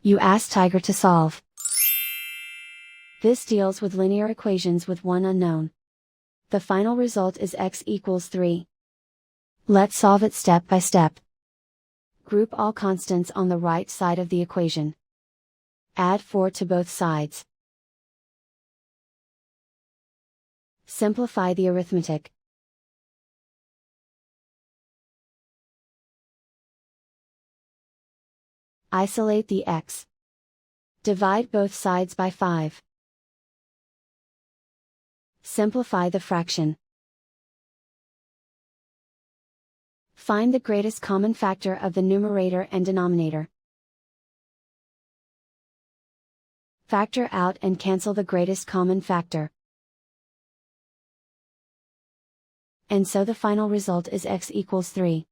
You ask Tiger to solve. This deals with linear equations with one unknown. The final result is x equals 3. Let's solve it step by step. Group all constants on the right side of the equation. Add 4 to both sides. Simplify the arithmetic. Isolate the x. Divide both sides by 5. Simplify the fraction. Find the greatest common factor of the numerator and denominator. Factor out and cancel the greatest common factor. And so the final result is x equals 3.